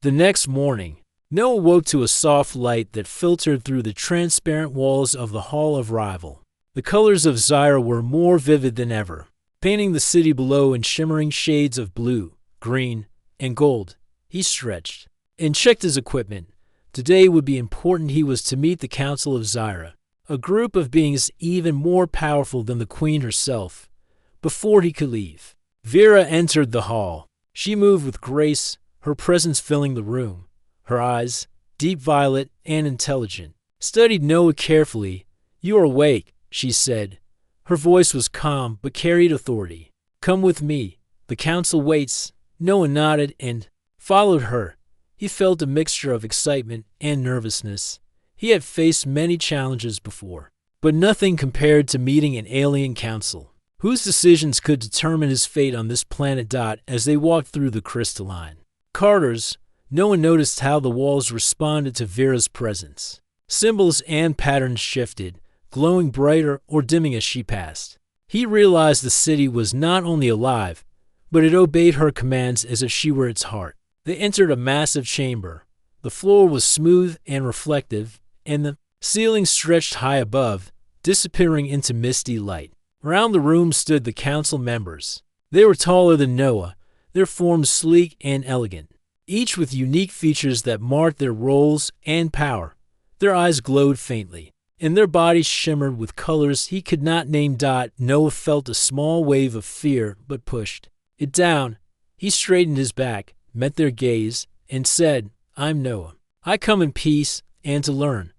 The next morning, Noah woke to a soft light that filtered through the transparent walls of the Hall of Rival. The colors of Zyra were more vivid than ever, painting the city below in shimmering shades of blue, green, and gold. He stretched and checked his equipment. Today would be important. He was to meet the Council of Zyra, a group of beings even more powerful than the Queen herself. Before he could leave, Vera entered the hall. She moved with grace, her presence filling the room. Her eyes, deep violet and intelligent, studied Noah carefully. "You are awake," she said. Her voice was calm but carried authority. "Come with me. The council waits." Noah nodded and followed her. He felt a mixture of excitement and nervousness. He had faced many challenges before, but nothing compared to meeting an alien council, whose decisions could determine his fate on this planet. As they walked through the crystalline corridors, Noah noticed how the walls responded to Vera's presence. Symbols and patterns shifted, glowing brighter or dimming as she passed. He realized the city was not only alive, but it obeyed her commands as if she were its heart. They entered a massive chamber. The floor was smooth and reflective, and the ceiling stretched high above, disappearing into misty light. Around the room stood the council members. They were taller than Noah, their forms sleek and elegant, each with unique features that marked their roles and power. Their eyes glowed faintly, and their bodies shimmered with colors he could not name. Noah felt a small wave of fear but pushed it down. He straightened his back, met their gaze, and said, "I'm Noah. I come in peace and to learn."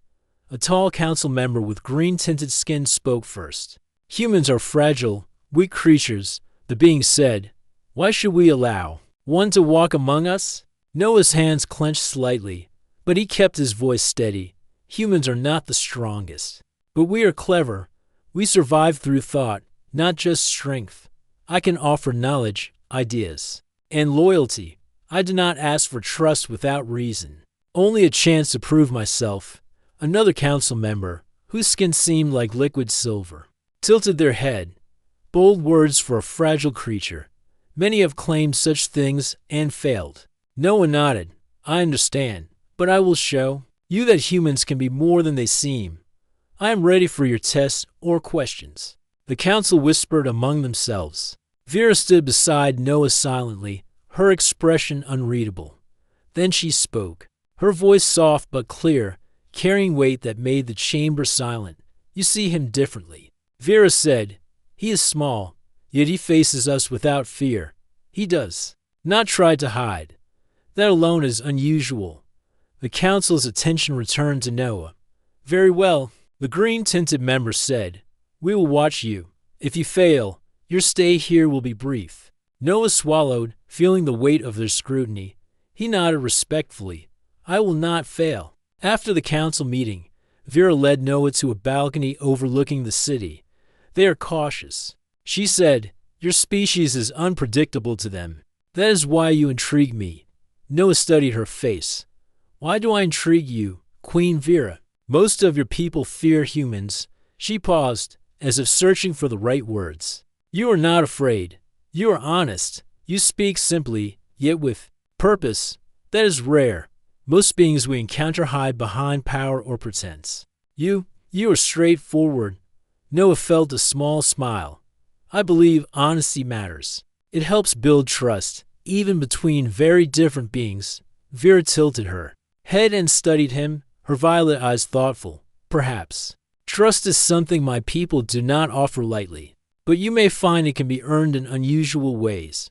A tall council member with green-tinted skin spoke first. "Humans are fragile, weak creatures," the being said. "Why should we allow one to walk among us?" Noah's hands clenched slightly, but he kept his voice steady. "Humans are not the strongest, but we are clever. We survive through thought, not just strength. I can offer knowledge, ideas, and loyalty. I do not ask for trust without reason, only a chance to prove myself." Another council member, whose skin seemed like liquid silver, tilted their head. Bold words for a fragile creature. Many have claimed such things and failed. Noah nodded. "I understand, but I will show you that humans can be more than they seem. I am ready for your tests or questions." The council whispered among themselves. Vera stood beside Noah silently, her expression unreadable. Then she spoke, her voice soft but clear, carrying weight that made the chamber silent. "You see him differently," Vera said. "He is small, yet he faces us without fear. He does not try to hide. That alone is unusual." The council's attention returned to Noah. "Very well," the green-tinted member said. "We will watch you. If you fail, your stay here will be brief." Noah swallowed, feeling the weight of their scrutiny. He nodded respectfully. "I will not fail." After the council meeting, Vera led Noah to a balcony overlooking the city. "They are cautious," she said. "Your species is unpredictable to them. That is why you intrigue me." Noah studied her face. "Why do I intrigue you, Queen Vera?" "Most of your people fear humans." She paused, as if searching for the right words. "You are not afraid. You are honest. You speak simply, yet with purpose. That is rare. Most beings we encounter hide behind power or pretense. You are straightforward." Noah felt a small smile. "I believe honesty matters. It helps build trust, even between very different beings." Vera tilted her head and studied him, her violet eyes thoughtful. "Perhaps. Trust is something my people do not offer lightly, but you may find it can be earned in unusual ways."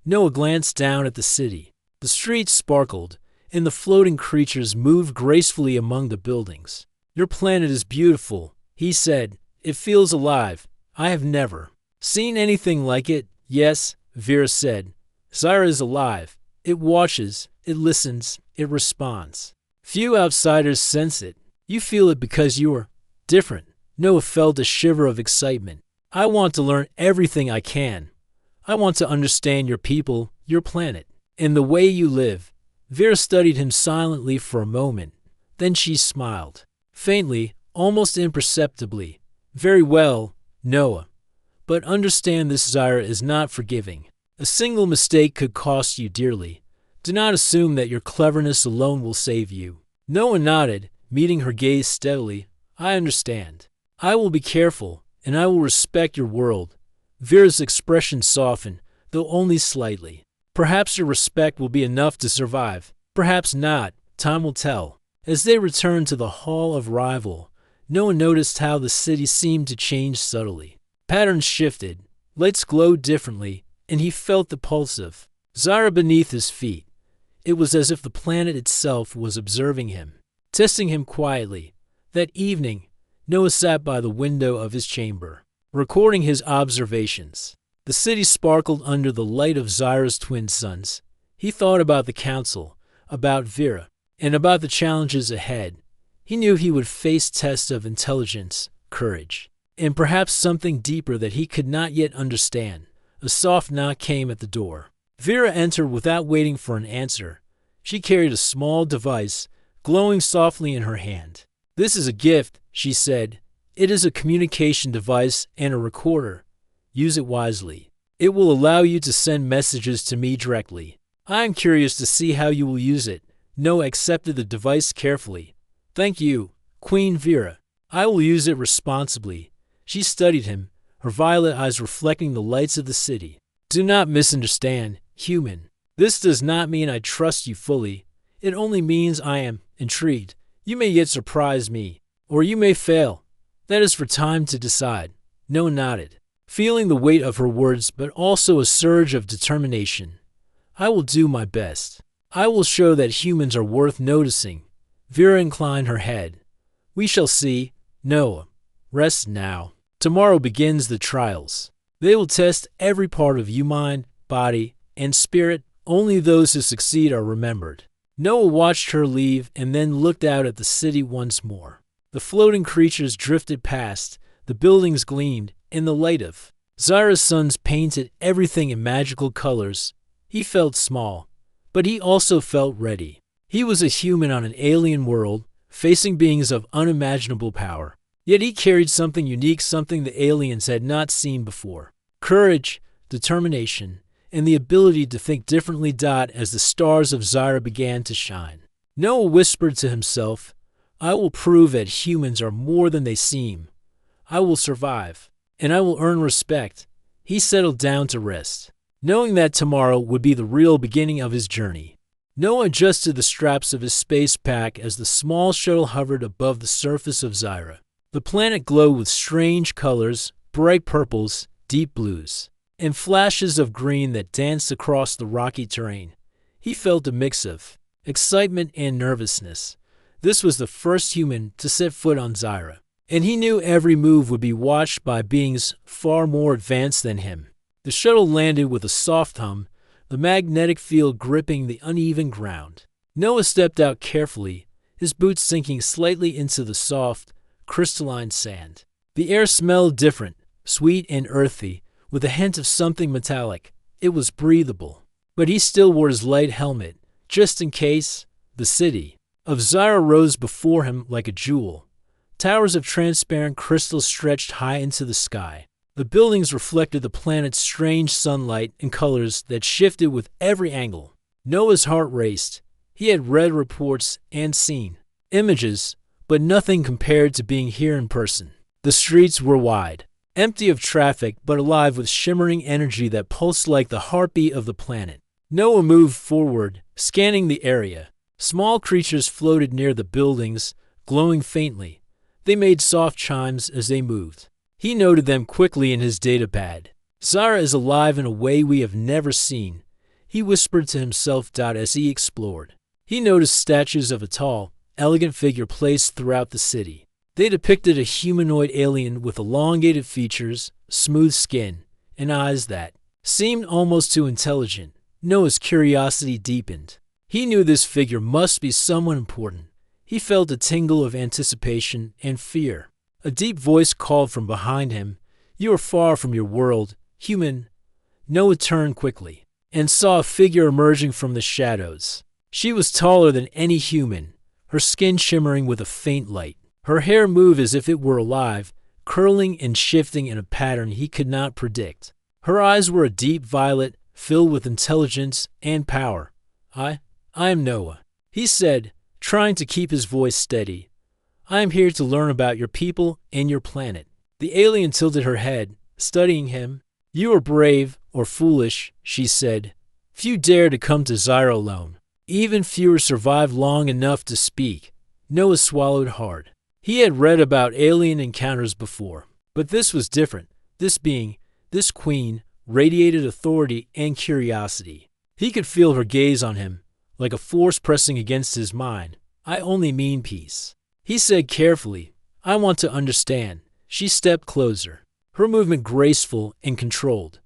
Noah glanced down at the city. The streets sparkled, and the floating creatures moved gracefully among the buildings. "Your planet is beautiful," he said. "It feels alive. I have never seen anything like it." "Yes," Vera said. "Zyra is alive. It watches, it listens, it responds. Few outsiders sense it. You feel it because you are different." Noah felt a shiver of excitement. "I want to learn everything I can. I want to understand your people, your planet, and the way you live." Vera studied him silently for a moment. Then she smiled, faintly, almost imperceptibly. "Very well, Noah. But understand this Zyra is not forgiving. A single mistake could cost you dearly. Do not assume that your cleverness alone will save you. Noah nodded, meeting her gaze steadily. I understand. I will be careful, and I will respect your world. Vera's expression softened, though only slightly. Perhaps your respect will be enough to survive. Perhaps not. Time will tell. As they returned to the Hall of Rival, Noah noticed how the city seemed to change subtly. Patterns shifted, lights glowed differently, and he felt the pulse of Zyra beneath his feet. It was as if the planet itself was observing him, testing him quietly. That evening, Noah sat by the window of his chamber, recording his observations. The city sparkled under the light of Zyra's twin suns. He thought about the council, about Vera, and about the challenges ahead. He knew he would face tests of intelligence, courage, and perhaps something deeper that he could not yet understand. A soft knock came at the door. Vera entered without waiting for an answer. She carried a small device, glowing softly in her hand. This is a gift, she said. It is a communication device and a recorder. Use it wisely. It will allow you to send messages to me directly. I am curious to see how you will use it. Noah accepted the device carefully. Thank you, Queen Vera. I will use it responsibly. She studied him, her violet eyes reflecting the lights of the city. Do not misunderstand, human. This does not mean I trust you fully. It only means I am intrigued. You may yet surprise me, or you may fail. That is for time to decide. Noah nodded, feeling the weight of her words but also a surge of determination. I will do my best. I will show that humans are worth noticing. Vera inclined her head. We shall see. Noah, rest now. Tomorrow begins the trials. They will test every part of you, mind, body, and spirit. Only those who succeed are remembered. Noah watched her leave and then looked out at the city once more. The floating creatures drifted past, the buildings gleamed, and the light of Zyra's suns painted everything in magical colors. He felt small, but he also felt ready. He was a human on an alien world, facing beings of unimaginable power. Yet he carried something unique, something the aliens had not seen before. Courage, determination, and the ability to think differently. As the stars of Zyra began to shine, Noah whispered to himself, I will prove that humans are more than they seem. I will survive, and I will earn respect. He settled down to rest, knowing that tomorrow would be the real beginning of his journey. Noah adjusted the straps of his space pack as the small shuttle hovered above the surface of Zyra. The planet glowed with strange colors, bright purples, deep blues, and flashes of green that danced across the rocky terrain. He felt a mix of excitement and nervousness. This was the first human to set foot on Zyra, and he knew every move would be watched by beings far more advanced than him. The shuttle landed with a soft hum, the magnetic field gripping the uneven ground. Noah stepped out carefully, his boots sinking slightly into the soft, crystalline sand. The air smelled different, sweet and earthy, with a hint of something metallic. It was breathable, but he still wore his light helmet, just in case. The city of Zyra rose before him like a jewel. Towers of transparent crystal stretched high into the sky. The buildings reflected the planet's strange sunlight in colors that shifted with every angle. Noah's heart raced. He had read reports and seen images, but nothing compared to being here in person. The streets were wide, empty of traffic but alive with shimmering energy that pulsed like the heartbeat of the planet. Noah moved forward, scanning the area. Small creatures floated near the buildings, glowing faintly. They made soft chimes as they moved. He noted them quickly in his datapad. Zyra is alive in a way we have never seen, he whispered to himself. As he explored, he noticed statues of a tall, elegant figure placed throughout the city. They depicted a humanoid alien with elongated features, smooth skin, and eyes that seemed almost too intelligent. Noah's curiosity deepened. He knew this figure must be someone important. He felt a tingle of anticipation and fear. A deep voice called from behind him, You are far from your world, human. Noah turned quickly and saw a figure emerging from the shadows. She was taller than any human, her skin shimmering with a faint light. Her hair moved as if it were alive, curling and shifting in a pattern he could not predict. Her eyes were a deep violet, filled with intelligence and power. I am Noah, he said, trying to keep his voice steady. I am here to learn about your people and your planet. The alien tilted her head, studying him. You are brave or foolish, she said. Few dare to come to Zyra alone. Even fewer survive long enough to speak. Noah swallowed hard. He had read about alien encounters before, but this was different. This being, this queen, radiated authority and curiosity. He could feel her gaze on him, like a force pressing against his mind. I only mean peace. He said carefully, I want to understand. She stepped closer, her movement graceful and controlled.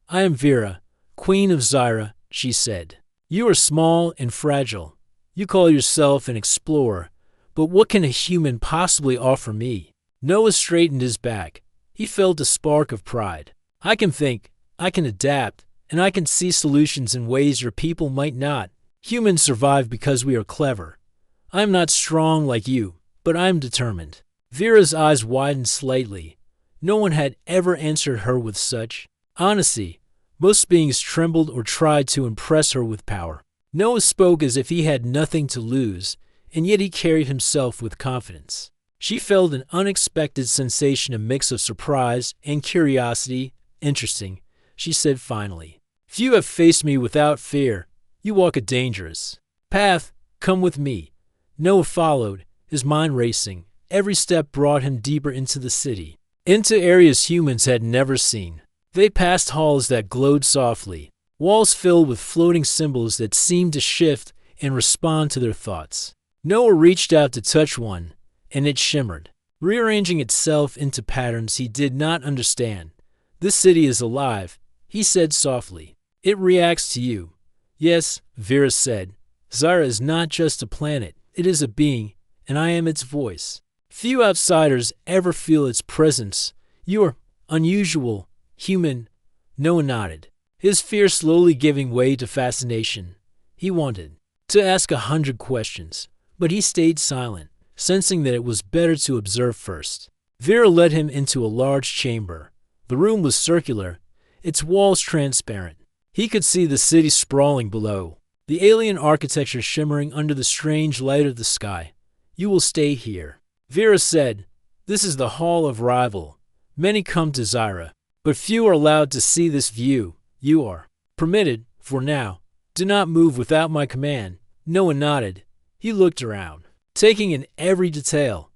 I am Vera, Queen of Zyra, she said. You are small and fragile. You call yourself an explorer, but what can a human possibly offer me? Noah straightened his back. He felt a spark of pride. I can think, I can adapt, and I can see solutions in ways your people might not. Humans survive because we are clever. I am not strong like you, but I am determined. Vera's eyes widened slightly. No one had ever answered her with such honesty. Most beings trembled or tried to impress her with power. Noah spoke as if he had nothing to lose, and yet he carried himself with confidence. She felt an unexpected sensation, a mix of surprise and curiosity. Interesting, she said finally. Few have faced me without fear. You walk a dangerous path. Come with me. Noah followed, his mind racing. Every step brought him deeper into the city, into areas humans had never seen. They passed halls that glowed softly, walls filled with floating symbols that seemed to shift and respond to their thoughts. Noah reached out to touch one, and it shimmered, rearranging itself into patterns he did not understand. This city is alive, he said softly. It reacts to you. Yes, Vera said. Zyra is not just a planet, it is a being, and I am its voice. Few outsiders ever feel its presence. You are unusual, human. Noah nodded, his fear slowly giving way to fascination. He wanted to ask 100 questions, but he stayed silent, sensing that it was better to observe first. Vera led him into a large chamber. The room was circular, its walls transparent. He could see the city sprawling below, the alien architecture shimmering under the strange light of the sky. You will stay here, Vera said. This is the Hall of Rival. Many come to Zyra, but few are allowed to see this view. You are permitted, for now. Do not move without my command. Noah nodded. He looked around, taking in every detail.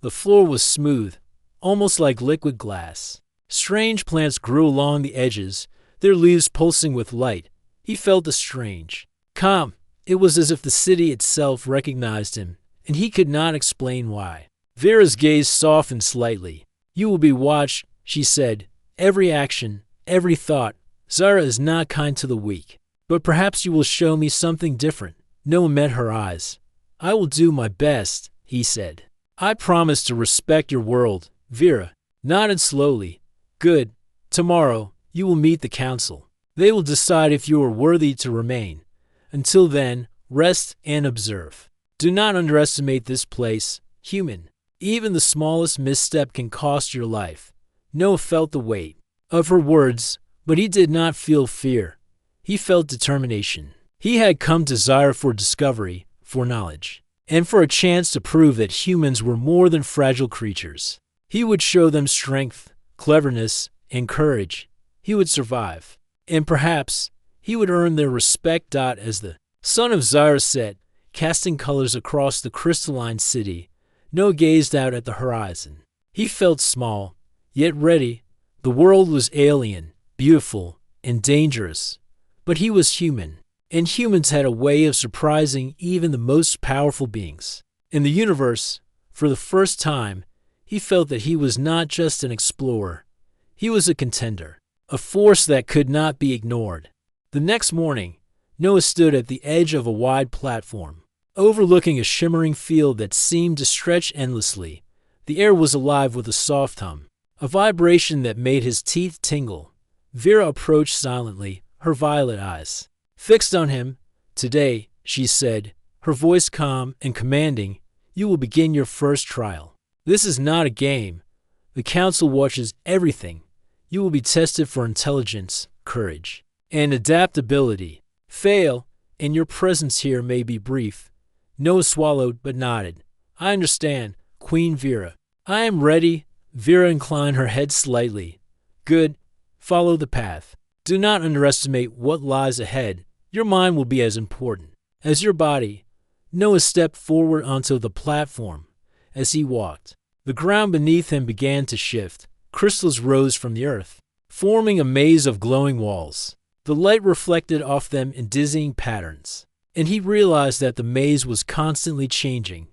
The floor was smooth, almost like liquid glass. Strange plants grew along the edges, their leaves pulsing with light. He felt a strange calm. It was as if the city itself recognized him, and he could not explain why. Vera's gaze softened slightly. You will be watched, she said. Every action, every thought. Zyra is not kind to the weak. But perhaps you will show me something different. Noah met her eyes. I will do my best, he said. I promise to respect your world. Vera nodded slowly. Good. Tomorrow, you will meet the council. They will decide if you are worthy to remain. Until then, rest and observe. Do not underestimate this place, human. Even the smallest misstep can cost your life. Noah felt the weight of her words, but he did not feel fear. He felt determination. He had come to Zyra for discovery, for knowledge, and for a chance to prove that humans were more than fragile creatures. He would show them strength, cleverness, and courage. He would survive, and perhaps he would earn their respect. As the sun of Zyra set, casting colors across the crystalline city, Noah gazed out at the horizon. He felt small, yet ready. The world was alien, beautiful, and dangerous, but he was human, and humans had a way of surprising even the most powerful beings. In the universe, for the first time, he felt that he was not just an explorer. He was a contender, a force that could not be ignored. The next morning, Noah stood at the edge of a wide platform, overlooking a shimmering field that seemed to stretch endlessly. The air was alive with a soft hum, a vibration that made his teeth tingle. Vera approached silently, her violet eyes fixed on him. Today, she said, her voice calm and commanding, you will begin your first trial. This is not a game. The council watches everything. You will be tested for intelligence, courage, and adaptability. Fail, and your presence here may be brief." Noah swallowed but nodded. "I understand, Queen Vera." "I am ready." Vera inclined her head slightly. "Good. Follow the path. Do not underestimate what lies ahead. Your mind will be as important as your body." Noah stepped forward onto the platform. As he walked, the ground beneath him began to shift. Crystals rose from the earth, forming a maze of glowing walls. The light reflected off them in dizzying patterns, and he realized that the maze was constantly changing.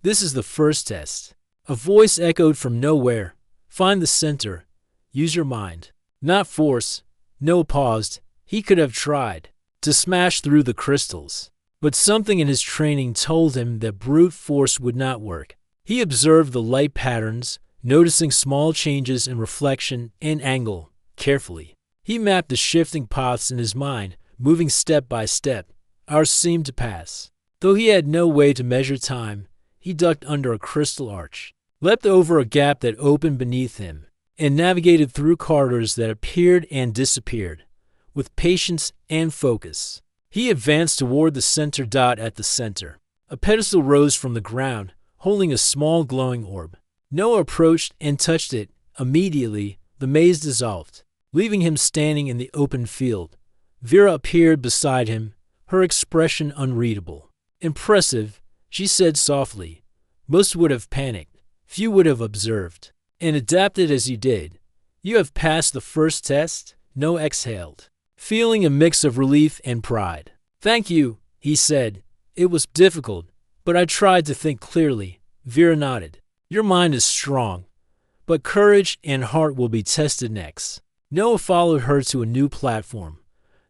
"This is the first test." A voice echoed from nowhere. "Find the center. Use your mind, not force." Noah paused. He could have tried to smash through the crystals, but something in his training told him that brute force would not work. He observed the light patterns, noticing small changes in reflection and angle carefully. He mapped the shifting paths in his mind, moving step by step. Hours seemed to pass. Though he had no way to measure time, he ducked under a crystal arch, leapt over a gap that opened beneath him, and navigated through corridors that appeared and disappeared. With patience and focus, he advanced toward the center dot at the center. A pedestal rose from the ground, holding a small glowing orb. Noah approached and touched it. Immediately, the maze dissolved, leaving him standing in the open field. Vera appeared beside him, her expression unreadable. "Impressive," she said softly. "Most would have panicked. Few would have observed and adapted as you did. You have passed the first test." Noah exhaled, feeling a mix of relief and pride. "Thank you," he said. "It was difficult, but I tried to think clearly." Vera nodded. "Your mind is strong, but courage and heart will be tested next." Noah followed her to a new platform.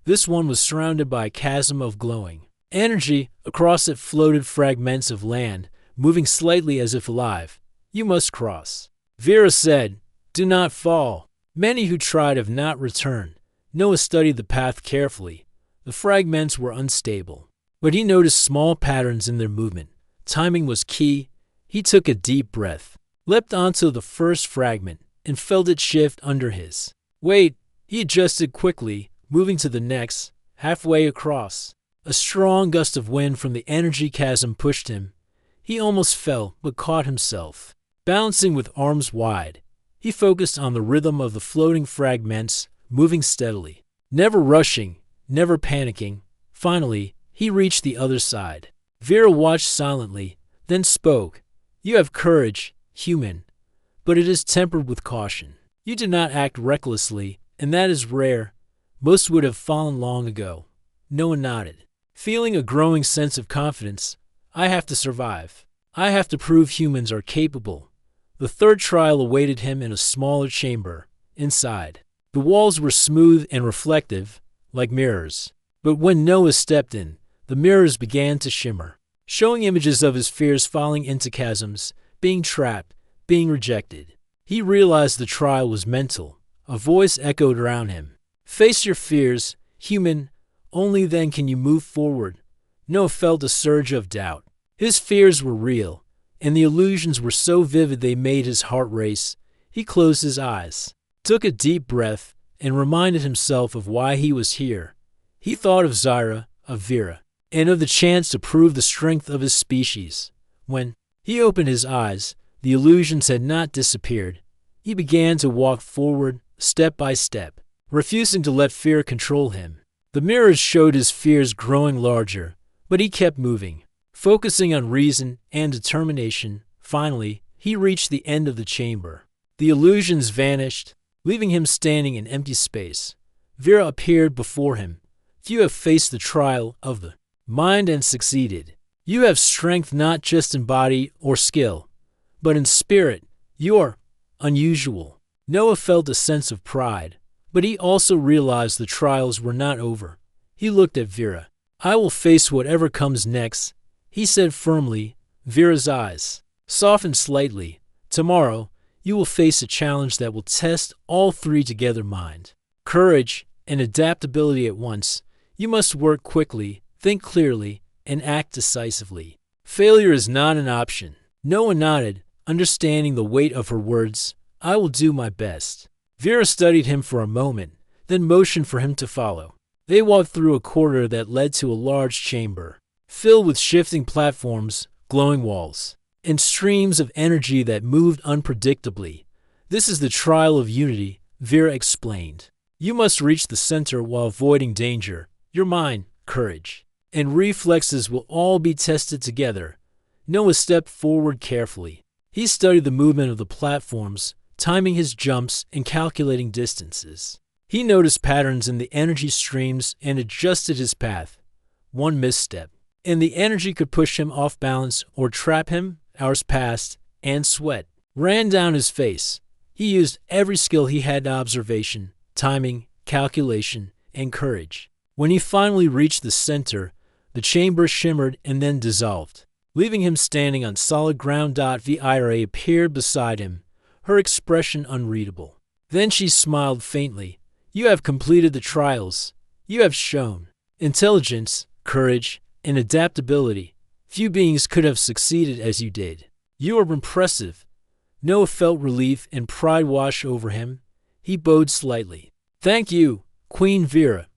This one was surrounded by a chasm of glowing energy. Across it floated fragments of land, moving slightly as if alive. "You must cross," Vera said. "Do not fall." Many who tried have not returned. Noah studied the path carefully. The fragments were unstable, but he noticed small patterns in their movement. Timing was key. He took a deep breath, leapt onto the first fragment, and felt it shift under his weight. He adjusted quickly, moving to the next. Halfway across, a strong gust of wind from the energy chasm pushed him. He almost fell, but caught himself. Balancing with arms wide, he focused on the rhythm of the floating fragments, moving steadily, never rushing, never panicking. Finally, he reached the other side. Vera watched silently, then spoke. "You have courage, human, but it is tempered with caution. You did not act recklessly, and that is rare. Most would have fallen long ago." Noah nodded, feeling a growing sense of confidence. "I have to survive. I have to prove humans are capable." The third trial awaited him in a smaller chamber. Inside, the walls were smooth and reflective, like mirrors. But when Noah stepped in, the mirrors began to shimmer, showing images of his fears falling into chasms, being trapped, being rejected. He realized the trial was mental. A voice echoed around him. "Face your fears, human. Only then can you move forward." Noah felt a surge of doubt. His fears were real, and the illusions were so vivid they made his heart race. He closed his eyes, took a deep breath, and reminded himself of why he was here. He thought of Zyra, of Vera, and of the chance to prove the strength of his species. When he opened his eyes, the illusions had not disappeared. He began to walk forward, step by step, refusing to let fear control him. The mirrors showed his fears growing larger, but he kept moving, focusing on reason and determination. Finally, he reached the end of the chamber. The illusions vanished, leaving him standing in empty space. Vera appeared before him. "You have faced the trial of the mind and succeeded. You have strength not just in body or skill, but in spirit. You are unusual." Noah felt a sense of pride, but he also realized the trials were not over. He looked at Vera. "I will face whatever comes next," he said firmly. Vera's eyes softened slightly. "Tomorrow, you will face a challenge that will test all three together: mind, courage, and adaptability at once. You must work quickly, think clearly, and act decisively. Failure is not an option." Noah nodded, understanding the weight of her words. "I will do my best." Vera studied him for a moment, then motioned for him to follow. They walked through a corridor that led to a large chamber, filled with shifting platforms, glowing walls, and streams of energy that moved unpredictably. This is the trial of unity, Vera explained. You must reach the center while avoiding danger. Your mind, courage, and reflexes will all be tested together. Noah stepped forward carefully. He studied the movement of the platforms, timing his jumps and calculating distances. He noticed patterns in the energy streams and adjusted his path. One misstep, and the energy could push him off balance or trap him. Hours passed, and sweat ran down his face. He used every skill he had: observation, timing, calculation, and courage. When he finally reached the center, the chamber shimmered and then dissolved, leaving him standing on solid ground. Vera appeared beside him, her expression unreadable. Then she smiled faintly. You have completed the trials. You have shown intelligence, courage, and adaptability. Few beings could have succeeded as you did. You are impressive. Noah felt relief and pride wash over him. He bowed slightly. Thank you, Queen Vera.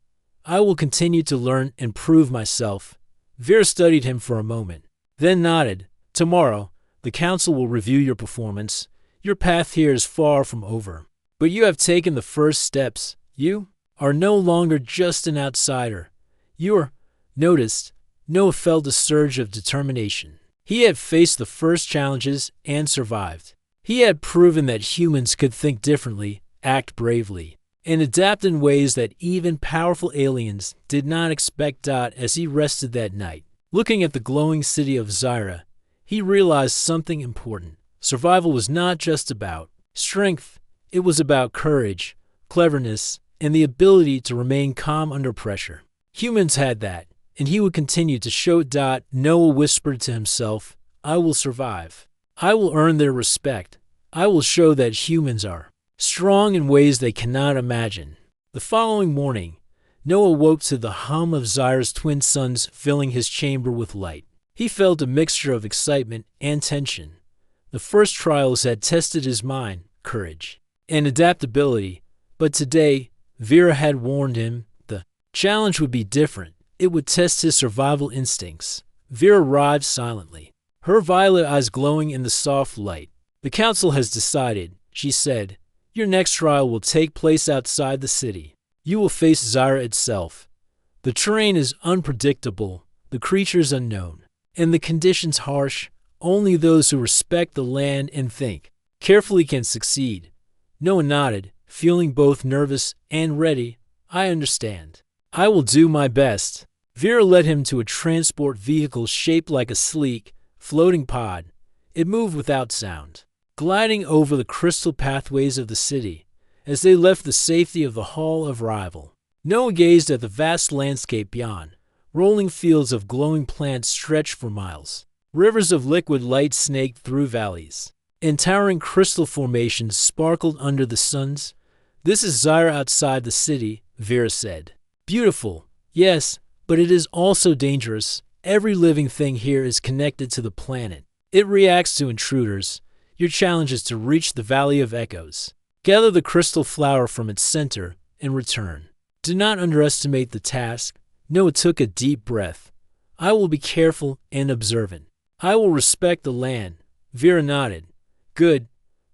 I will continue to learn and prove myself. Vera studied him for a moment, then nodded. Tomorrow, the council will review your performance. Your path here is far from over, but you have taken the first steps. You are no longer just an outsider. You are noticed. Noah felt a surge of determination. He had faced the first challenges and survived. He had proven that humans could think differently, act bravely, and adapt in ways that even powerful aliens did not expect. As he rested that night, looking at the glowing city of Zyra, he realized something important. Survival was not just about strength. It was about courage, cleverness, and the ability to remain calm under pressure. Humans had that, and he would continue to show it. Noah whispered to himself, I will survive. I will earn their respect. I will show that humans are strong in ways they cannot imagine. The following morning, Noah woke to the hum of Zyra's twin suns filling his chamber with light. He felt a mixture of excitement and tension. The first trials had tested his mind, courage, and adaptability, but today, Vera had warned him the challenge would be different. It would test his survival instincts. Vera arrived silently, her violet eyes glowing in the soft light. The council has decided, she said. Your next trial will take place outside the city. You will face Zyra itself. The terrain is unpredictable, the creatures unknown, and the conditions harsh. Only those who respect the land and think carefully can succeed. Noah nodded, feeling both nervous and ready. I understand. I will do my best. Vera led him to a transport vehicle shaped like a sleek, floating pod. It moved without sound, gliding over the crystal pathways of the city. As they left the safety of the Hall of Rival, Noah gazed at the vast landscape beyond. Rolling fields of glowing plants stretched for miles. Rivers of liquid light snaked through valleys, and towering crystal formations sparkled under the suns. This is Zyra outside the city, Vera said. Beautiful, yes, but it is also dangerous. Every living thing here is connected to the planet. It reacts to intruders. Your challenge is to reach the Valley of Echoes. Gather the crystal flower from its center and return. Do not underestimate the task. Noah took a deep breath. I will be careful and observant. I will respect the land. Vera nodded. Good.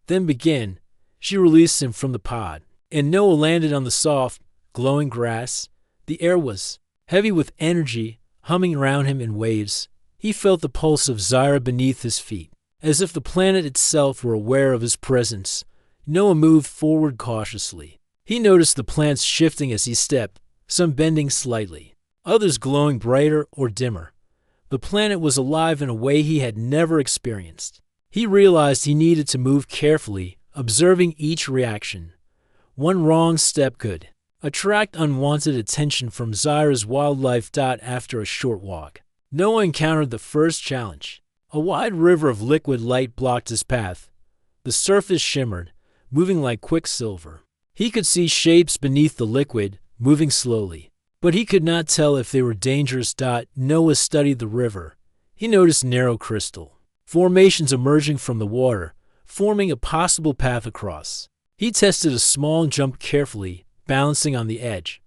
Then begin. She released him from the pod, and Noah landed on the soft, glowing grass. The air was heavy with energy, humming around him in waves. He felt the pulse of Zyra beneath his feet, as if the planet itself were aware of his presence. Noah moved forward cautiously. He noticed the plants shifting as he stepped, some bending slightly, others glowing brighter or dimmer. The planet was alive in a way he had never experienced. He realized he needed to move carefully, observing each reaction. One wrong step could attract unwanted attention from Zyra's wildlife. After a short walk, Noah encountered the first challenge. A wide river of liquid light blocked his path. The surface shimmered, moving like quicksilver. He could see shapes beneath the liquid, moving slowly, but he could not tell if they were dangerous. Noah studied the river. He noticed narrow crystal formations emerging from the water, forming a possible path across. He tested a small jump carefully, balancing on the edge.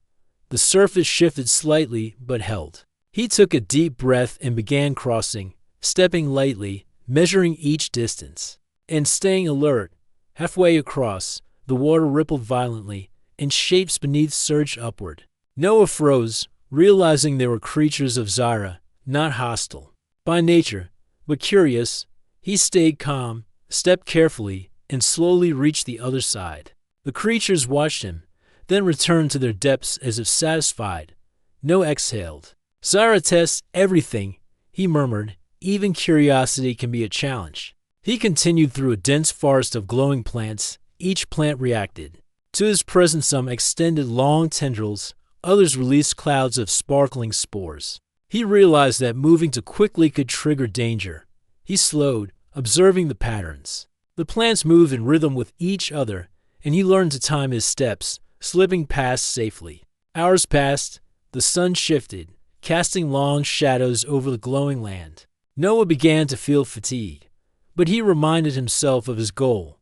The surface shifted slightly but held. He took a deep breath and began crossing, stepping lightly, measuring each distance, and staying alert. Halfway across, the water rippled violently, and shapes beneath surged upward. Noah froze, realizing they were creatures of Zyra, not hostile by nature, but curious. He stayed calm, stepped carefully, and slowly reached the other side. The creatures watched him, then returned to their depths as if satisfied. Noah exhaled. Zyra tests everything, he murmured. Even curiosity can be a challenge. He continued through a dense forest of glowing plants. Each plant reacted. To his presence, some extended long tendrils, others released clouds of sparkling spores. He realized that moving too quickly could trigger danger. He slowed, observing the patterns. The plants moved in rhythm with each other, and he learned to time his steps, slipping past safely. Hours passed. The sun shifted, casting long shadows over the glowing land. Noah began to feel fatigue, but he reminded himself of his goal.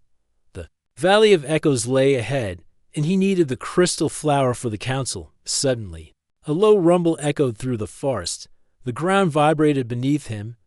The Valley of Echoes lay ahead, and he needed the crystal flower for the council. Suddenly, a low rumble echoed through the forest. The ground vibrated beneath him.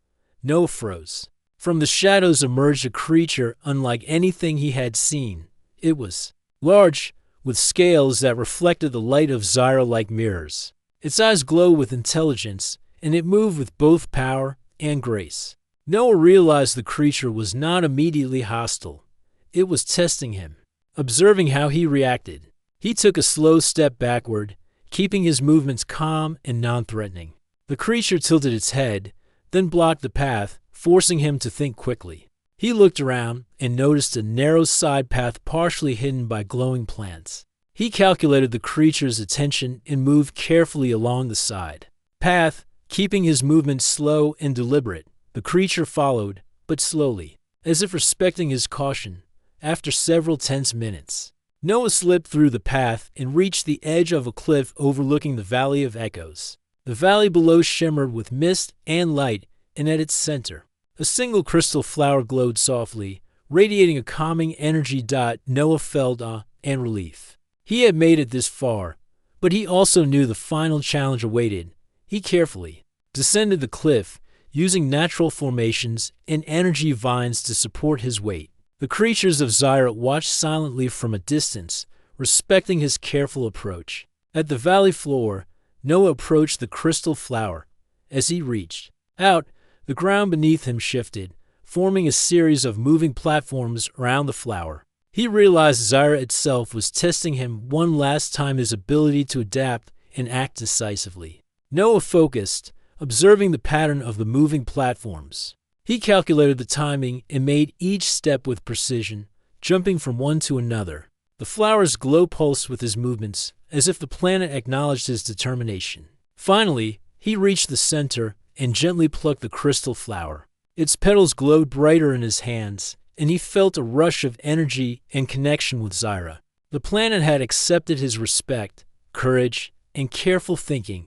Noah froze. From the shadows emerged a creature unlike anything he had seen. It was large, with scales that reflected the light of Zyra like mirrors. Its eyes glowed with intelligence, and it moved with both power and grace. Noah realized the creature was not immediately hostile. It was testing him, observing how he reacted. He took a slow step backward, keeping his movements calm and non-threatening. The creature tilted its head, then blocked the path, forcing him to think quickly. He looked around and noticed a narrow side path partially hidden by glowing plants. He calculated the creature's attention and moved carefully along the side path, keeping his movements slow and deliberate. The creature followed, but slowly, as if respecting his caution. After several tense minutes, Noah slipped through the path and reached the edge of a cliff overlooking the Valley of Echoes. The valley below shimmered with mist and light, and at its center, a single crystal flower glowed softly, radiating a calming energy. Noah felt awe and relief. He had made it this far, but he also knew the final challenge awaited. He carefully descended the cliff, using natural formations and energy vines to support his weight. The creatures of Zyra watched silently from a distance, respecting his careful approach. At the valley floor, Noah approached the crystal flower. As he reached out, the ground beneath him shifted, forming a series of moving platforms around the flower. He realized Zyra itself was testing him one last time, his ability to adapt and act decisively. Noah focused, observing the pattern of the moving platforms. He calculated the timing and made each step with precision, jumping from one to another. The flower's glow pulsed with his movements, as if the planet acknowledged his determination. Finally, he reached the center and gently plucked the crystal flower. Its petals glowed brighter in his hands, and he felt a rush of energy and connection with Zyra. The planet had accepted his respect, courage, and careful thinking.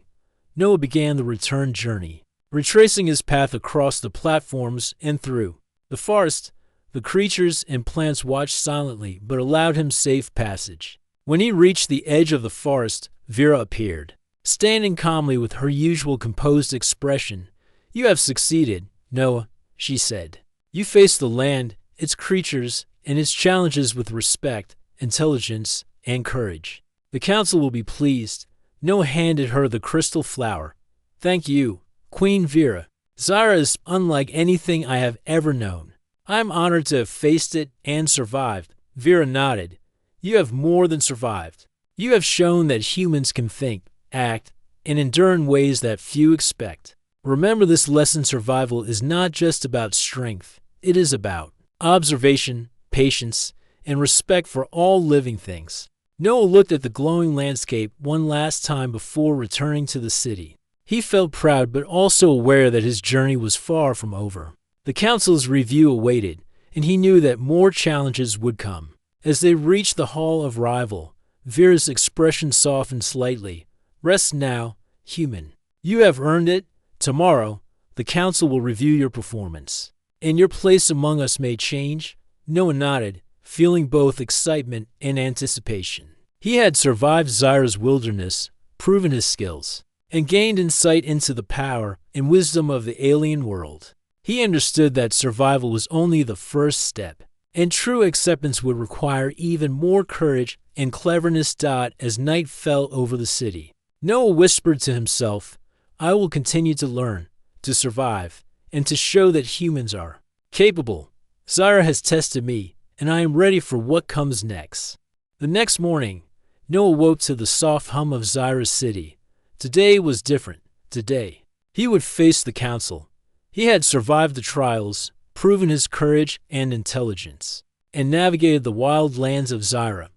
Noah began the return journey, retracing his path across the platforms and through the forest. The creatures and plants watched silently but allowed him safe passage. When he reached the edge of the forest, Vera appeared, standing calmly with her usual composed expression. "You have succeeded, Noah," she said. "You faced the land, its creatures, and its challenges with respect, intelligence, and courage. The council will be pleased." Noah handed her the crystal flower. "Thank you, Queen Vera. Zyra is unlike anything I have ever known. I am honored to have faced it and survived." Vera nodded. "You have more than survived. You have shown that humans can think, act, and endure in ways that few expect. Remember, this lesson: survival is not just about strength. It is about observation, patience, and respect for all living things." Noah looked at the glowing landscape one last time before returning to the city. He felt proud but also aware that his journey was far from over. The council's review awaited, and he knew that more challenges would come. As they reached the Hall of Rival, Vera's expression softened slightly. "Rest now, human. You have earned it. Tomorrow, the council will review your performance, and your place among us may change." Noah nodded, feeling both excitement and anticipation. He had survived Zyra's wilderness, proven his skills, and gained insight into the power and wisdom of the alien world. He understood that survival was only the first step, and true acceptance would require even more courage and cleverness. As night fell over the city, Noah whispered to himself, "I will continue to learn, to survive, and to show that humans are capable. Zyra has tested me, and I am ready for what comes next." The next morning, Noah woke to the soft hum of Zyra's city. Today was different. Today, he would face the council. He had survived the trials, proven his courage and intelligence, and navigated the wild lands of Zyra.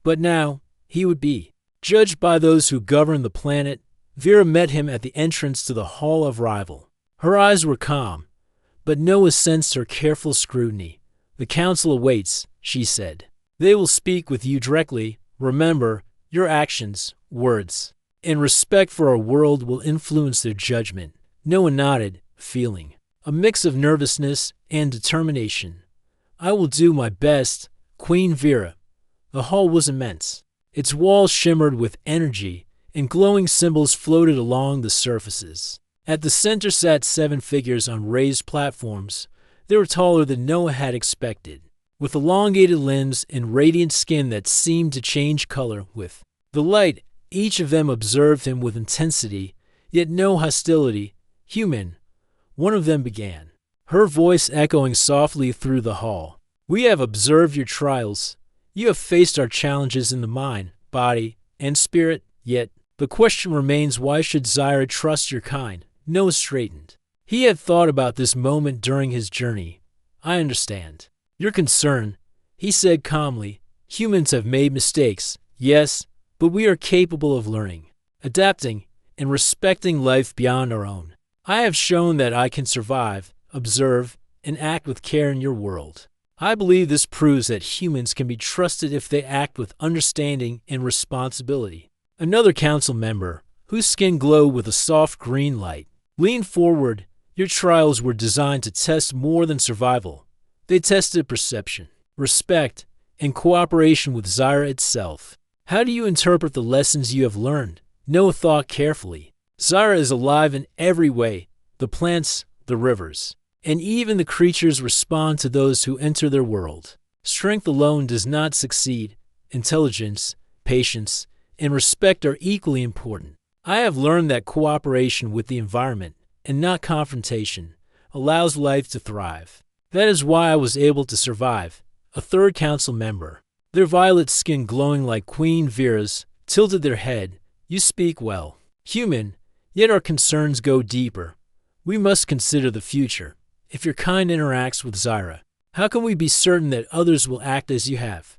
But now, he would be judged by those who govern the planet. Vera met him at the entrance to the Hall of Rival. Her eyes were calm, but Noah sensed her careful scrutiny. "The council awaits," she said. "They will speak with you directly. Remember, your actions, words, and respect for our world will influence their judgment." Noah nodded, feeling a mix of nervousness and determination. "I will do my best, Queen Vera." The hall was immense. Its walls shimmered with energy, and glowing symbols floated along the surfaces. At the center sat 7 figures on raised platforms. They were taller than Noah had expected, with elongated limbs and radiant skin that seemed to change color with the light. Each of them observed him with intensity, yet no hostility. "Human," one of them began, her voice echoing softly through the hall. "We have observed your trials. You have faced our challenges in the mind, body, and spirit, yet the question remains, why should Zyra trust your kind?" Noah straightened. He had thought about this moment during his journey. "I understand your concern," he said calmly. "Humans have made mistakes, yes, but we are capable of learning, adapting, and respecting life beyond our own. I have shown that I can survive, observe, and act with care in your world. I believe this proves that humans can be trusted if they act with understanding and responsibility." Another council member, whose skin glowed with a soft green light, leaned forward. "Your trials were designed to test more than survival. They tested perception, respect, and cooperation with Zyra itself. How do you interpret the lessons you have learned?" Noah thought carefully. "Zyra is alive in every way. The plants, the rivers, and even the creatures respond to those who enter their world. Strength alone does not succeed. Intelligence, patience, and respect are equally important. I have learned that cooperation with the environment, and not confrontation, allows life to thrive. That is why I was able to survive." A third council member, their violet skin glowing like Queen Vera's, tilted their head. "You speak well, human, yet our concerns go deeper. We must consider the future. If your kind interacts with Zyra, how can we be certain that others will act as you have?"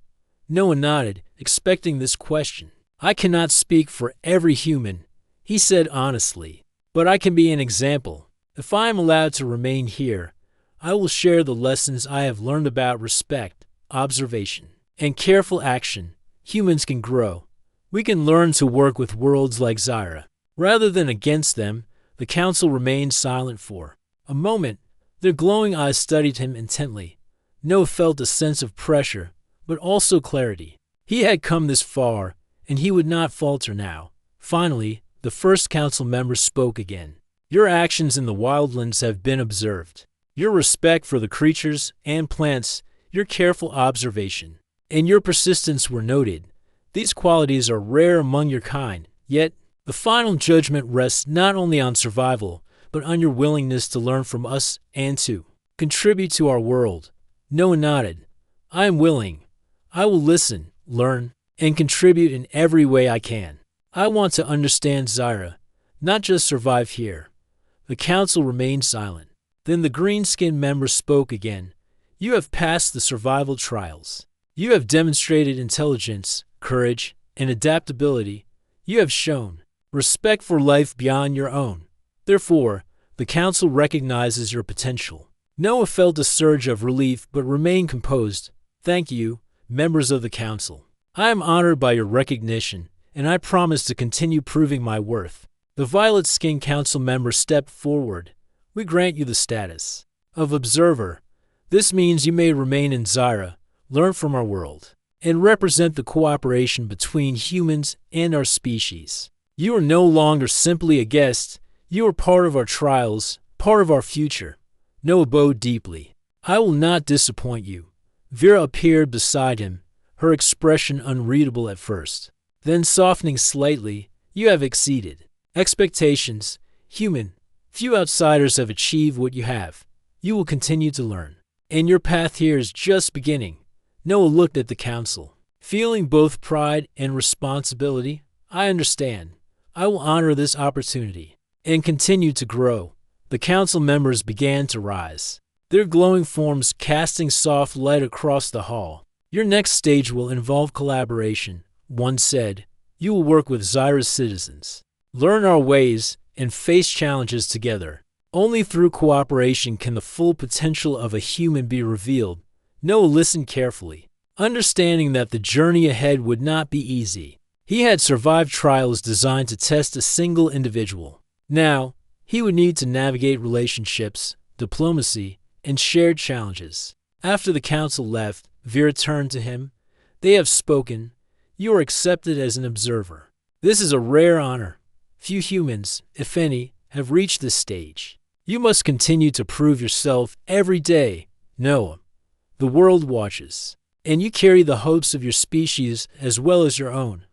Noah nodded, expecting this question. "I cannot speak for every human," he said honestly, "but I can be an example. If I am allowed to remain here, I will share the lessons I have learned about respect, observation, and careful action. Humans can grow. We can learn to work with worlds like Zyra, rather than against them." The council remained silent for a moment. Their glowing eyes studied him intently. Noah felt a sense of pressure, but also clarity. He had come this far, and he would not falter now. Finally, the first council member spoke again. "Your actions in the wildlands have been observed. Your respect for the creatures and plants, your careful observation, and your persistence were noted. These qualities are rare among your kind, yet the final judgment rests not only on survival, but on your willingness to learn from us and to contribute to our world." Noah nodded. "I am willing. I will listen, learn, and contribute in every way I can. I want to understand Zyra, not just survive here." The council remained silent. Then the green-skinned member spoke again. "You have passed the survival trials. You have demonstrated intelligence, courage, and adaptability. You have shown respect for life beyond your own. Therefore, the council recognizes your potential." Noah felt a surge of relief but remained composed. "Thank you, members of the council. I am honored by your recognition, and I promise to continue proving my worth." The violet-skinned council member stepped forward. "We grant you the status of observer. This means you may remain in Zyra, learn from our world, and represent the cooperation between humans and our species. You are no longer simply a guest. You are part of our trials, part of our future. Noah bowed deeply. I will not disappoint you. Vera appeared beside him, her expression unreadable at first. Then softening slightly, you have exceeded expectations. Human, few outsiders have achieved what you have. You will continue to learn. And your path here is just beginning. Noah looked at the council, feeling both pride and responsibility. I understand. I will honor this opportunity and continue to grow. The council members began to rise, their glowing forms casting soft light across the hall. Your next stage will involve collaboration, one said. You will work with Zyra's citizens, learn our ways, and face challenges together. Only through cooperation can the full potential of a human be revealed. Noah listened carefully, understanding that the journey ahead would not be easy. He had survived trials designed to test a single individual. Now, he would need to navigate relationships, diplomacy, and shared challenges. After the council left, Vera turned to him. They have spoken. You are accepted as an observer. This is a rare honor. Few humans, if any, have reached this stage. You must continue to prove yourself every day, Noah. The world watches, and you carry the hopes of your species as well as your own.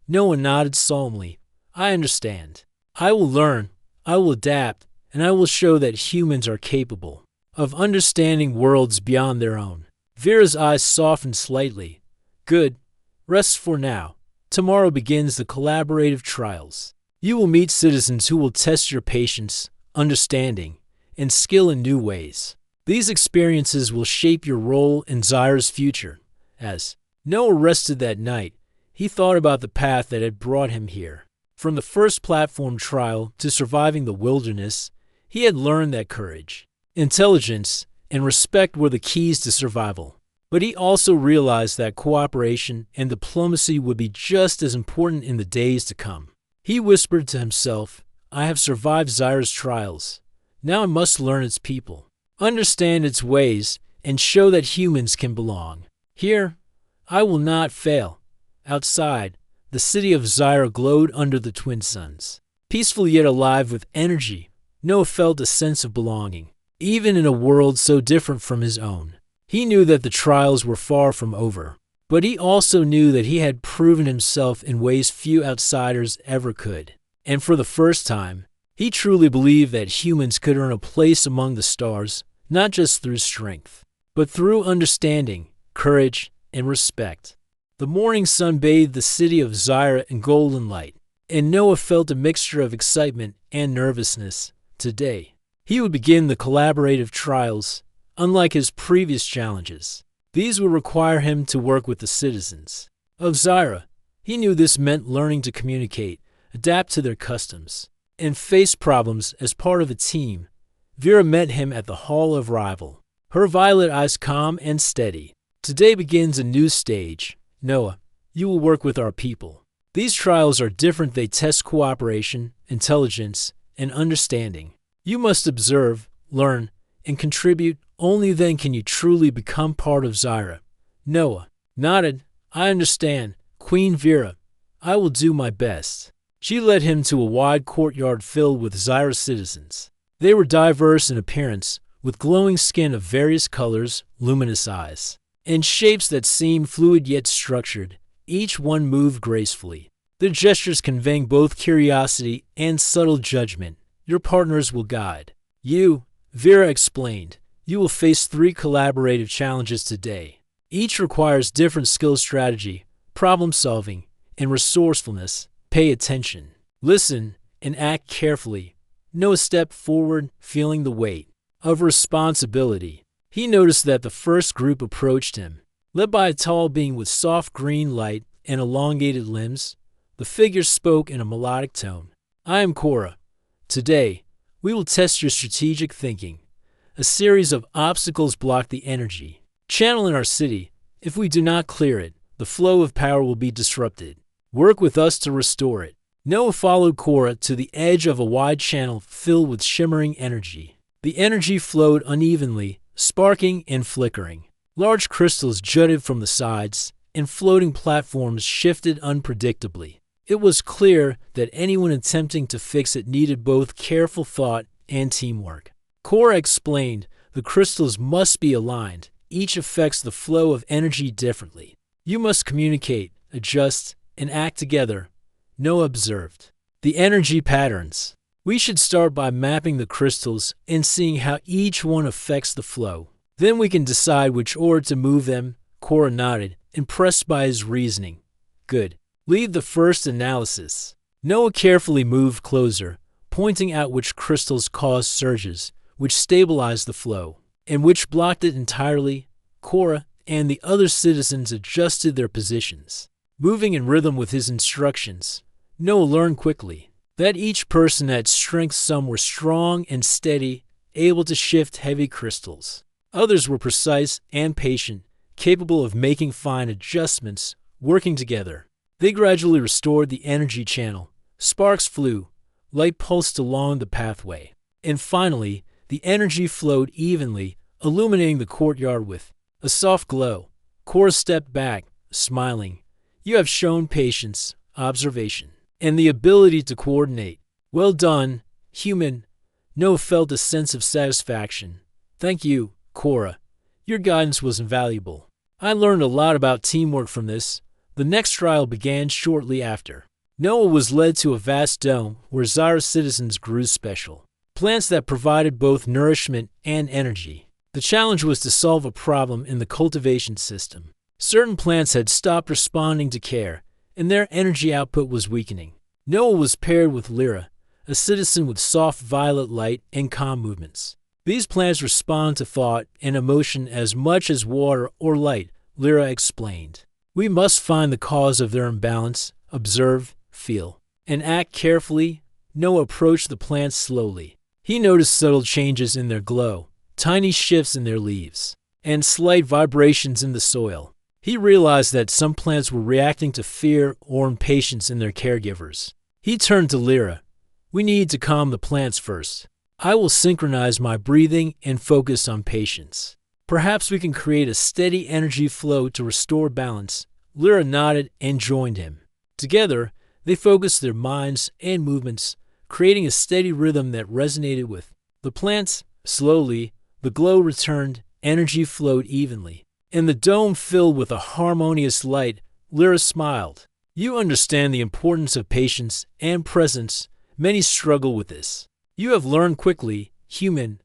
Noah nodded solemnly. I understand. I will learn, I will adapt, and I will show that humans are capable of understanding worlds beyond their own. Vera's eyes softened slightly. Good. Rest for now. Tomorrow begins the collaborative trials. You will meet citizens who will test your patience, understanding, and skill in new ways. These experiences will shape your role in Zyra's future. As Noah rested that night, he thought about the path that had brought him here. From the first platform trial to surviving the wilderness, he had learned that courage, intelligence, and respect were the keys to survival. But he also realized that cooperation and diplomacy would be just as important in the days to come. He whispered to himself, I have survived Zyra's trials. Now I must learn its people, understand its ways, and show that humans can belong. Here, I will not fail. Outside, the city of Zyra glowed under the twin suns. Peaceful yet alive with energy, Noah felt a sense of belonging, even in a world so different from his own. He knew that the trials were far from over, but he also knew that he had proven himself in ways few outsiders ever could. And for the first time, he truly believed that humans could earn a place among the stars, not just through strength, but through understanding, courage, and respect. The morning sun bathed the city of Zyra in golden light, and Noah felt a mixture of excitement and nervousness. Today, he would begin the collaborative trials. Unlike his previous challenges, these would require him to work with the citizens of Zyra. He knew this meant learning to communicate, adapt to their customs, and face problems as part of a team. Vera met him at the Hall of Rival, her violet eyes calm and steady. Today begins a new stage. Noah, you will work with our people. These trials are different. They test cooperation, intelligence, and understanding. You must observe, learn, and contribute. Only then can you truly become part of Zyra. Noah nodded. I understand, Queen Vera. I will do my best. She led him to a wide courtyard filled with Zyra's citizens. They were diverse in appearance, with glowing skin of various colors, luminous eyes, and shapes that seemed fluid yet structured. Each one moved gracefully, their gestures conveying both curiosity and subtle judgment. Your partners will guide you, Vera explained. You will face 3 collaborative challenges today. Each requires different skill strategy, problem solving, and resourcefulness. Pay attention, listen, and act carefully. Noah stepped forward, feeling the weight of responsibility. He noticed that the first group approached him, led by a tall being with soft green light and elongated limbs. The figure spoke in a melodic tone. I am Cora. Today, we will test your strategic thinking. A series of obstacles block the energy channel in our city. If we do not clear it, the flow of power will be disrupted. Work with us to restore it. Noah followed Cora to the edge of a wide channel filled with shimmering energy. The energy flowed unevenly, sparking and flickering. Large crystals jutted from the sides, and floating platforms shifted unpredictably. It was clear that anyone attempting to fix it needed both careful thought and teamwork. Cora explained, the crystals must be aligned. Each affects the flow of energy differently. You must communicate, adjust, and act together. Noah observed. The energy patterns. We should start by mapping the crystals and seeing how each one affects the flow. Then we can decide which order to move them. Cora nodded, impressed by his reasoning. Good. Lead the first analysis. Noah carefully moved closer, pointing out which crystals caused surges, which stabilized the flow, and which blocked it entirely. Cora and the other citizens adjusted their positions. Moving in rhythm with his instructions, Noah learned quickly that each person had strengths. Some were strong and steady, able to shift heavy crystals. Others were precise and patient, capable of making fine adjustments, working together. They gradually restored the energy channel. Sparks flew, light pulsed along the pathway, and finally, the energy flowed evenly, illuminating the courtyard with a soft glow. Cora stepped back, smiling. You have shown patience, observation, and the ability to coordinate. Well done, human. Noah felt a sense of satisfaction. Thank you, Cora. Your guidance was invaluable. I learned a lot about teamwork from this. The next trial began shortly after. Noah was led to a vast dome where Zyra's citizens grew special plants that provided both nourishment and energy. The challenge was to solve a problem in the cultivation system. Certain plants had stopped responding to care, and their energy output was weakening. Noah was paired with Lyra, a citizen with soft violet light and calm movements. These plants respond to thought and emotion as much as water or light, Lyra explained. We must find the cause of their imbalance, observe, feel, and act carefully. Noah approached the plants slowly. He noticed subtle changes in their glow, tiny shifts in their leaves, and slight vibrations in the soil. He realized that some plants were reacting to fear or impatience in their caregivers. He turned to Lyra. We need to calm the plants first. I will synchronize my breathing and focus on patience. Perhaps we can create a steady energy flow to restore balance. Lyra nodded and joined him. Together, they focused their minds and movements, creating a steady rhythm that resonated with the plants. Slowly, the glow returned, energy flowed evenly, and the dome filled with a harmonious light. Lyra smiled. You understand the importance of patience and presence. Many struggle with this. You have learned quickly, human.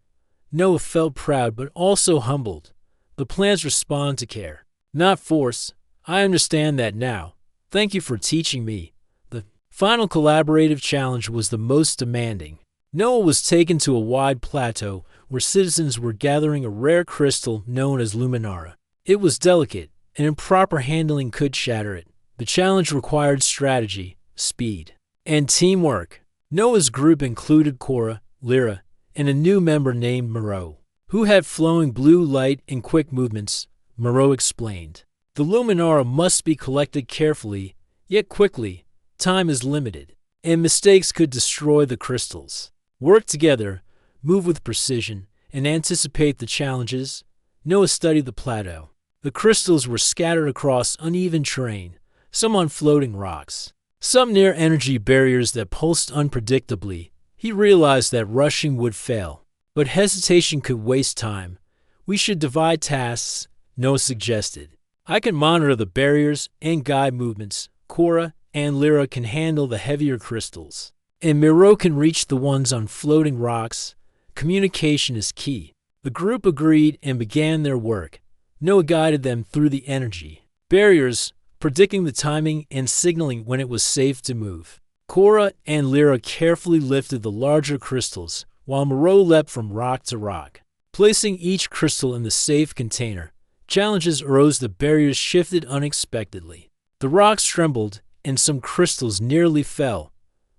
Noah felt proud but also humbled. The plants respond to care, not force. I understand that now. Thank you for teaching me. The final collaborative challenge was the most demanding. Noah was taken to a wide plateau where citizens were gathering a rare crystal known as Luminara. It was delicate, and improper handling could shatter it. The challenge required strategy, speed, and teamwork. Noah's group included Cora, Lyra, and a new member named Moreau, who had flowing blue light and quick movements. Moreau explained. The Luminara must be collected carefully, yet quickly. Time is limited, and mistakes could destroy the crystals. Work together, move with precision, and anticipate the challenges. Noah studied the plateau. The crystals were scattered across uneven terrain, some on floating rocks, some near energy barriers that pulsed unpredictably. He realized that rushing would fail, but hesitation could waste time. We should divide tasks, Noah suggested. I can monitor the barriers and guide movements. Cora and Lyra can handle the heavier crystals, and Miro can reach the ones on floating rocks. Communication is key. The group agreed and began their work. Noah guided them through the energy barriers, predicting the timing and signaling when it was safe to move. Cora and Lyra carefully lifted the larger crystals, while Moreau leapt from rock to rock, placing each crystal in the safe container. Challenges arose. The barriers shifted unexpectedly. The rocks trembled, and some crystals nearly fell.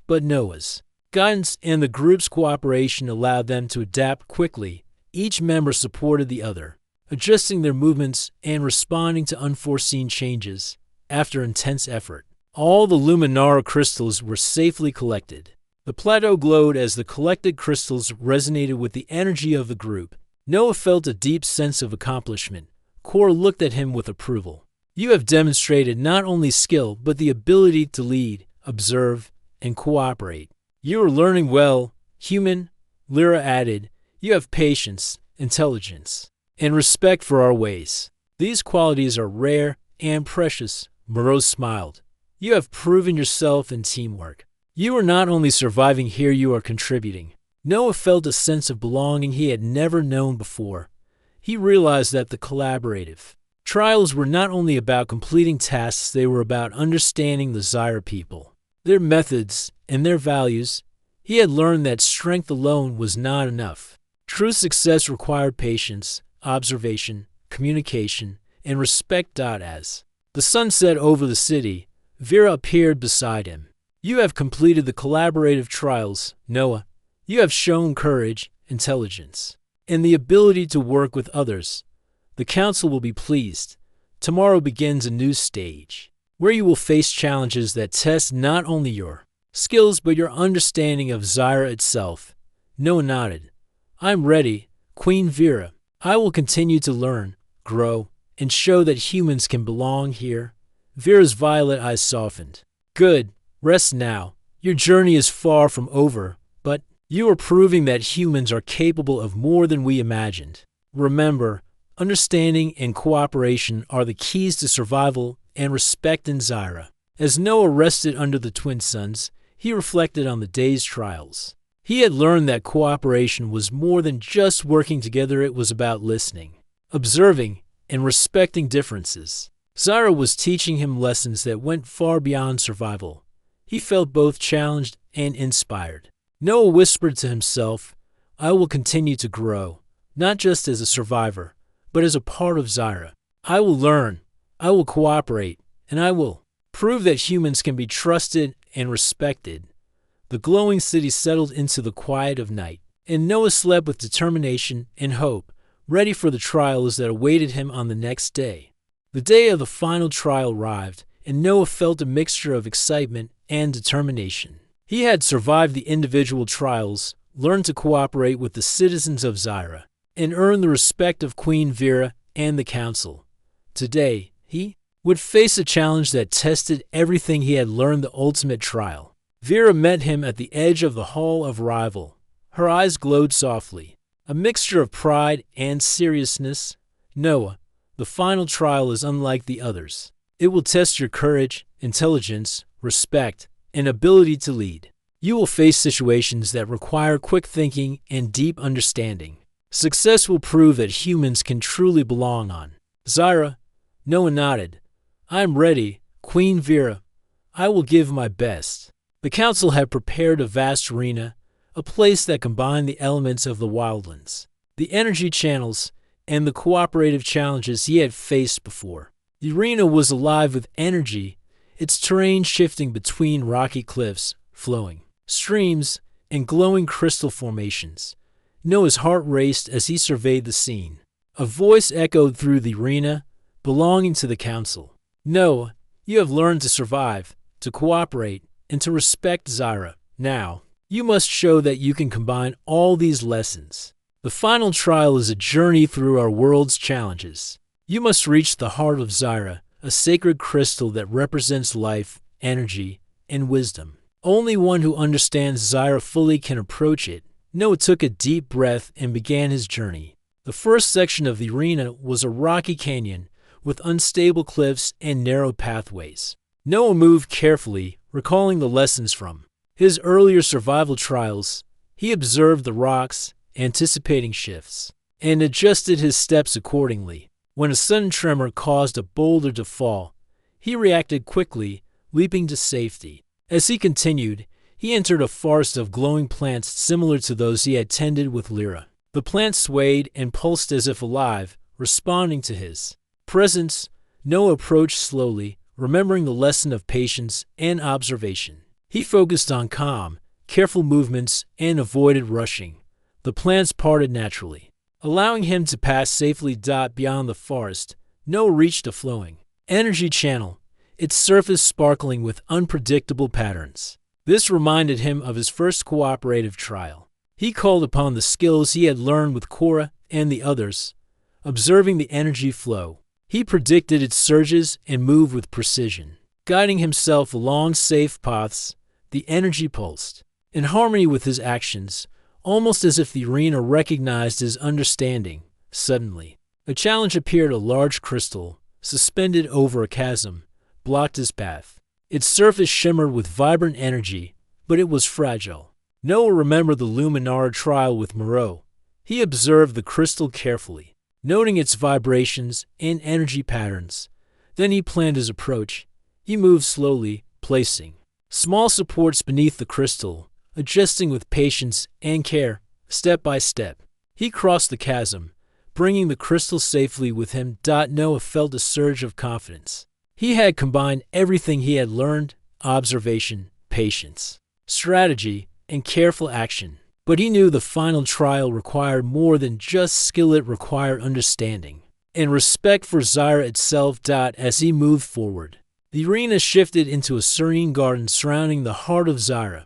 But Noah's guidance and the group's cooperation allowed them to adapt quickly. Each member supported the other, adjusting their movements and responding to unforeseen changes. After intense effort, all the Luminara crystals were safely collected. The plateau glowed as the collected crystals resonated with the energy of the group. Noah felt a deep sense of accomplishment. Cora looked at him with approval. You have demonstrated not only skill but the ability to lead. observe, and cooperate. You are learning well, human, Lyra added. You have patience, intelligence, and respect for our ways. These qualities are rare and precious, Moreau smiled. You have proven yourself in teamwork. You are not only surviving here, you are contributing. Noah felt a sense of belonging he had never known before. He realized that the collaborative trials were not only about completing tasks, they were about understanding the Zyra people, their methods, and their values. He had learned that strength alone was not enough. True success required patience, observation, communication, and respect. As the sun set over the city, Vera appeared beside him. You have completed the collaborative trials, Noah. You have shown courage, intelligence, and the ability to work with others. The council will be pleased. Tomorrow begins a new stage, where you will face challenges that test not only your skills but your understanding of Zyra itself. Noah nodded. I'm ready, Queen Vera. I will continue to learn, grow, and show that humans can belong here. Vera's violet eyes softened. Good. Rest now. Your journey is far from over, but you are proving that humans are capable of more than we imagined. Remember, understanding and cooperation are the keys to survival and respect in Zyra. As Noah rested under the twin suns, he reflected on the day's trials. He had learned that cooperation was more than just working together. It was about listening, observing, and respecting differences. Zyra was teaching him lessons that went far beyond survival. He felt both challenged and inspired. Noah whispered to himself, I will continue to grow, not just as a survivor, but as a part of Zyra. I will learn, I will cooperate, and I will prove that humans can be trusted and respected. The glowing city settled into the quiet of night, and Noah slept with determination and hope, ready for the trials that awaited him on the next day. The day of the final trial arrived, and Noah felt a mixture of excitement and determination. He had survived the individual trials, learned to cooperate with the citizens of Zyra, and earned the respect of Queen Vera and the council. Today, he would face a challenge that tested everything he had learned, the ultimate trial. Vera met him at the edge of the Hall of Rival. Her eyes glowed softly, a mixture of pride and seriousness. Noah, the final trial is unlike the others. It will test your courage, intelligence, respect, and ability to lead. You will face situations that require quick thinking and deep understanding. Success will prove that humans can truly belong on Zyra. Noah nodded. I am ready, Queen Vera. I will give my best. The council had prepared a vast arena, a place that combined the elements of the wildlands, the energy channels, and the cooperative challenges he had faced before. The arena was alive with energy, its terrain shifting between rocky cliffs, flowing streams, and glowing crystal formations. Noah's heart raced as he surveyed the scene. A voice echoed through the arena, belonging to the council. Noah, you have learned to survive, to cooperate, and to respect Zyra. Now, you must show that you can combine all these lessons. The final trial is a journey through our world's challenges. You must reach the heart of Zyra, a sacred crystal that represents life, energy, and wisdom. Only one who understands Zyra fully can approach it. Noah took a deep breath and began his journey. The first section of the arena was a rocky canyon with unstable cliffs and narrow pathways. Noah moved carefully, recalling the lessons from his earlier survival trials. He observed the rocks, anticipating shifts, and adjusted his steps accordingly. When a sudden tremor caused a boulder to fall, he reacted quickly, leaping to safety. As he continued, he entered a forest of glowing plants similar to those he had tended with Lyra. The plants swayed and pulsed as if alive, responding to his presence. Noah approached slowly, remembering the lesson of patience and observation. He focused on calm, careful movements and avoided rushing. The plants parted naturally, allowing him to pass safely. Beyond the forest, Noah reached a flowing energy channel, its surface sparkling with unpredictable patterns. This reminded him of his first cooperative trial. He called upon the skills he had learned with Cora and the others. Observing the energy flow, he predicted its surges and moved with precision. guiding himself along safe paths. The energy pulsed, in harmony with his actions, almost as if the arena recognized his understanding. Suddenly, a challenge appeared. A large crystal, suspended over a chasm, blocked his path. Its surface shimmered with vibrant energy, but it was fragile. Noah remembered the Luminar trial with Moreau. He observed the crystal carefully, noting its vibrations and energy patterns. Then he planned his approach. He moved slowly, placing small supports beneath the crystal, adjusting with patience and care, step by step. He crossed the chasm, bringing the crystal safely with him. Noah felt a surge of confidence. He had combined everything he had learned: observation, patience, strategy, and careful action. But he knew the final trial required more than just skill. It required understanding and respect for Zyra itself. As he moved forward, the arena shifted into a serene garden surrounding the heart of Zyra.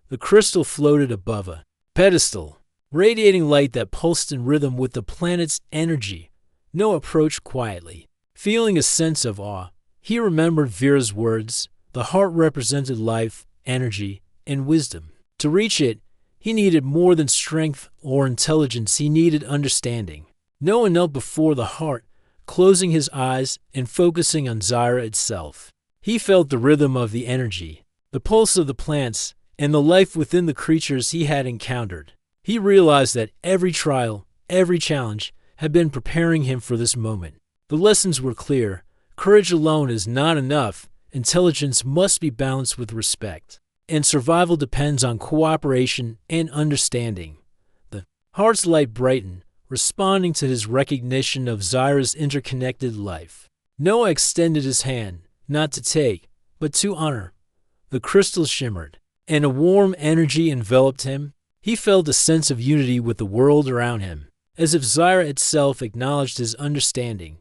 The crystal floated above a pedestal, radiating light that pulsed in rhythm with the planet's energy. Noah approached quietly, feeling a sense of awe. He remembered Vera's words: the heart represented life, energy, and wisdom. To reach it, he needed more than strength or intelligence. He needed understanding. Noah knelt before the heart, closing his eyes and focusing on Zyra itself. He felt the rhythm of the energy, the pulse of the plants, and the life within the creatures he had encountered. He realized that every trial, every challenge, had been preparing him for this moment. The lessons were clear. Courage alone is not enough. Intelligence must be balanced with respect, and survival depends on cooperation and understanding. The heart's light brightened, responding to his recognition of Zyra's interconnected life. Noah extended his hand, not to take, but to honor. The crystal shimmered, and a warm energy enveloped him. He felt a sense of unity with the world around him, as if Zyra itself acknowledged his understanding.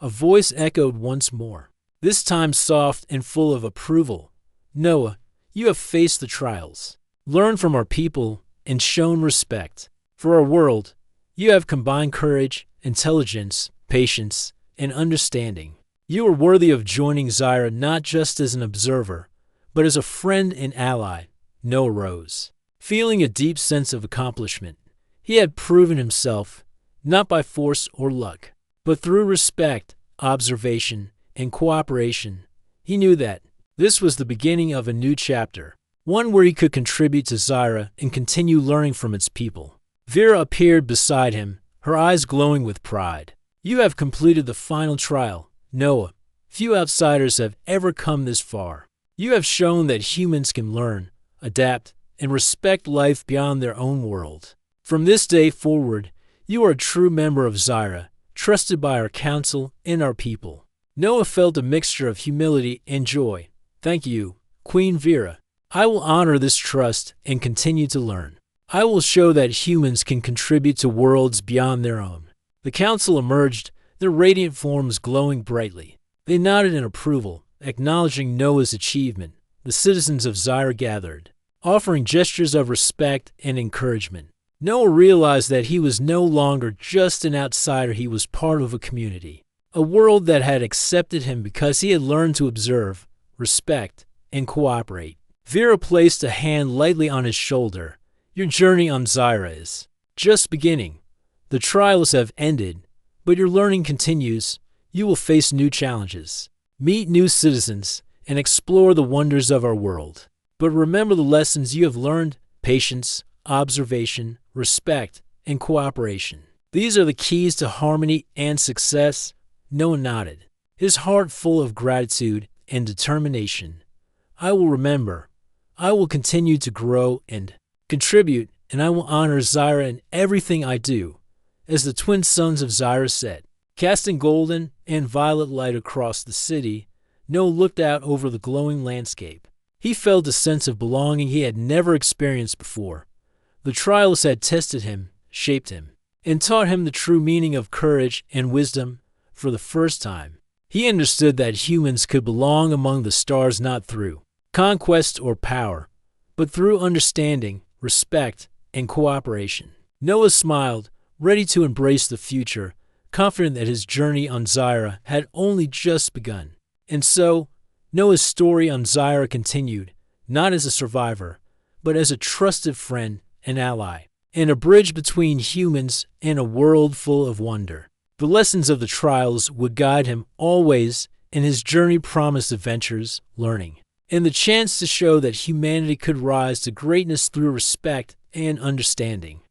A voice echoed once more, this time soft and full of approval. Noah, you have faced the trials, learned from our people, and shown respect. For our world, you have combined courage, intelligence, patience, and understanding. You are worthy of joining Zyra not just as an observer, but as a friend and ally. Noah rose, feeling a deep sense of accomplishment. He had proven himself, not by force or luck, but through respect, observation, and cooperation. He knew that this was the beginning of a new chapter, one where he could contribute to Zyra and continue learning from its people. Vera appeared beside him, her eyes glowing with pride. You have completed the final trial, Noah. Few outsiders have ever come this far. You have shown that humans can learn, adapt, and respect life beyond their own world. From this day forward, you are a true member of Zyra, trusted by our council and our people. Noah felt a mixture of humility and joy. Thank you, Queen Vera. I will honor this trust and continue to learn. I will show that humans can contribute to worlds beyond their own. The council emerged, their radiant forms glowing brightly. They nodded in approval, acknowledging Noah's achievement. The citizens of Zyra gathered, offering gestures of respect and encouragement. Noah realized that he was no longer just an outsider. He was part of a community, a world that had accepted him because he had learned to observe, respect, and cooperate. Vera placed a hand lightly on his shoulder. Your journey on Zyra is just beginning. The trials have ended, but your learning continues. You will face new challenges, meet new citizens, and explore the wonders of our world. But remember the lessons you have learned: patience, observation, respect, and cooperation. These are the keys to harmony and success. Noah nodded, his heart full of gratitude and determination. I will remember. I will continue to grow and contribute, and I will honor Zyra in everything I do. As the twin sons of Zyra said, casting golden and violet light across the city, Noah looked out over the glowing landscape. He felt a sense of belonging he had never experienced before. The trials had tested him, shaped him, and taught him the true meaning of courage and wisdom. For the first time, he understood that humans could belong among the stars not through conquest or power, but through understanding, respect, and cooperation. Noah smiled, ready to embrace the future, confident that his journey on Zyra had only just begun. And so, Noah's story on Zyra continued, not as a survivor, but as a trusted friend and ally, and a bridge between humans and a world full of wonder. The lessons of the trials would guide him always, and his journey promised adventures, learning, and the chance to show that humanity could rise to greatness through respect and understanding.